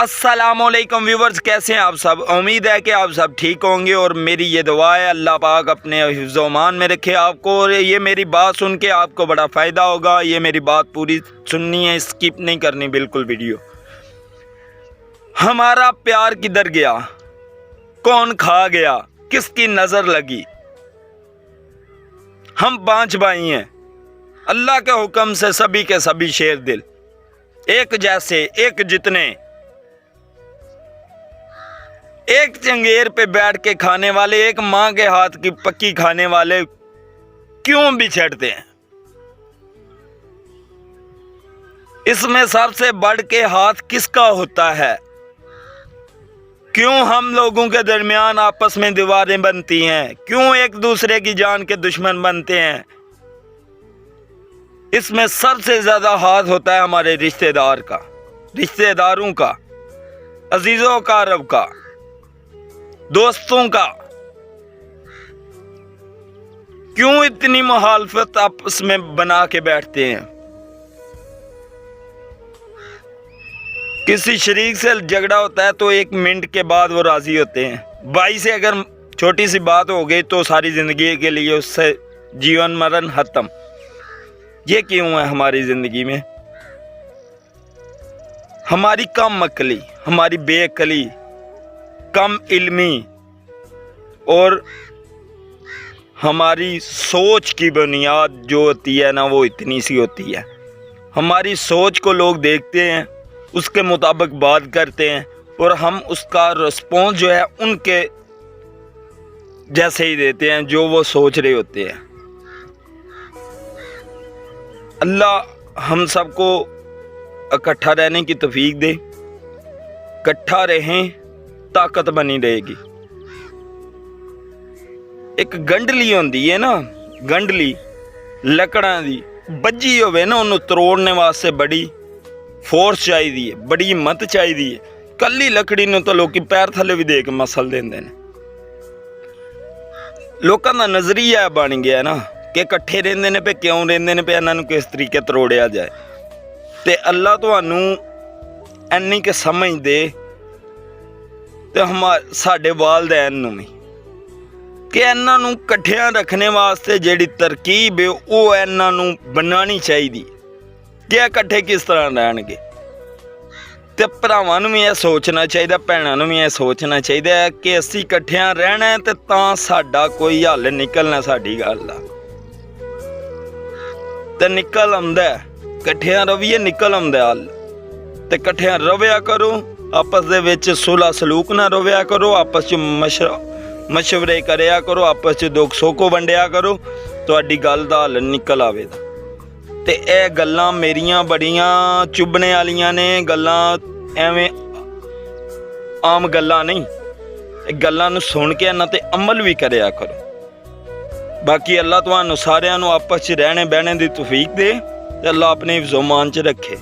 अस्सलामुअलैकुम व्यूवर्स, कैसे हैं आप सब। उम्मीद है कि आप सब ठीक होंगे और मेरी ये दुआ है अल्लाह पाक अपने हिफ्ज़-ओ-मान में रखे आपको और ये मेरी बात सुन के आपको बड़ा फ़ायदा होगा। ये मेरी बात पूरी सुननी है, स्किप नहीं करनी बिल्कुल वीडियो। हमारा प्यार किधर गया, कौन खा गया, किसकी नज़र लगी। हम 5 भाई हैं, अल्लाह के हुक्म से सभी के सभी शेर दिल, एक जैसे एक जितने, एक चंगेर पे बैठ के खाने वाले, एक माँ के हाथ की पक्की खाने वाले क्यों बिछड़ते हैं। इसमें सबसे बढ़ के हाथ किसका होता है। क्यों हम लोगों के दरमियान आपस में दीवारें बनती हैं, क्यों एक दूसरे की जान के दुश्मन बनते हैं। इसमें सबसे ज्यादा हाथ होता है हमारे रिश्तेदार का, रिश्तेदारों का, अजीजों का, अरब का, दोस्तों का। क्यों इतनी मुखालफत आपस में बना के बैठते हैं। किसी शरीक से झगड़ा होता है तो 1 मिनट के बाद वो राजी होते हैं। भाई से अगर छोटी सी बात हो गई तो सारी जिंदगी के लिए उससे जीवन मरण खत्म। ये क्यों है हमारी जिंदगी में। हमारी कम अक्ली, हमारी बेअक्ली, कम इल्मी और हमारी सोच की बुनियाद जो होती है ना, वो इतनी सी होती है। हमारी सोच को लोग देखते हैं, उसके मुताबिक बात करते हैं और हम उसका रिस्पॉन्स जो है उनके जैसे ही देते हैं जो वो सोच रहे होते हैं। अल्लाह हम सबको इकट्ठा रहने की तौफीक दे। इकट्ठा रहें, ताकत बनी रहेगी। एक गंडली होंदी है ना, गंडली लकड़ां दी बज्जी होवे ना, उन्होंने तरोड़ने वास्ते बड़ी फोर्स चाहिए, बड़ी हिम्मत चाहिए। कल्ली लकड़ी नूं तो लोग पैर थले भी दे के मसल देंदे ने। लोकां दा नज़रिया बन गया ना कि इकट्ठे रहिंदे ने पे क्यों रहिंदे ने पे इन्हां नूं किस तरीके तरोड़िया जाए। ते अल्लाह तुहानूं इन्नी के समझ दे ते साडे वालदैन नूं भी कि इन्हां नूं इकट्ठियां रखने वास्ते जिहड़ी तरकीब है वो इन्हां नूं बनानी चाहिए कि इकट्ठे किस तरह रहणगे। ते भरावां नूं भी यह सोचना चाहिए, भैणां नूं भी यह सोचना चाहिए कि असीं इकट्ठियां रहना है ते तां साडा कोई हल निकलना साडी गल दा। ते निकल आउंदा है, इकट्ठियां रविए निकल आउंदा हल। ते इकट्ठियां रविया करो, आपस दे विच सुलह सलूक ना रविया करो, आपस च मशवरे करिया करो, आपस च दुख सुख वंडिया करो, तुहाडी गल दा हल निकल आवेगा। ते ए गल्लां मेरियां बड़ियां चुभने वालियां ने, गल्लां एवें आम गल्लां नहीं। गल्लां नूं सुन के इन्हां ते अमल भी करिया करो। बाकी अल्लाह तुहानूं सारिआं नूं आपस च रहने बहने दी तौफीक दे ते अल्लाह अपने हिफ्ज़-ओ-मान च रखे।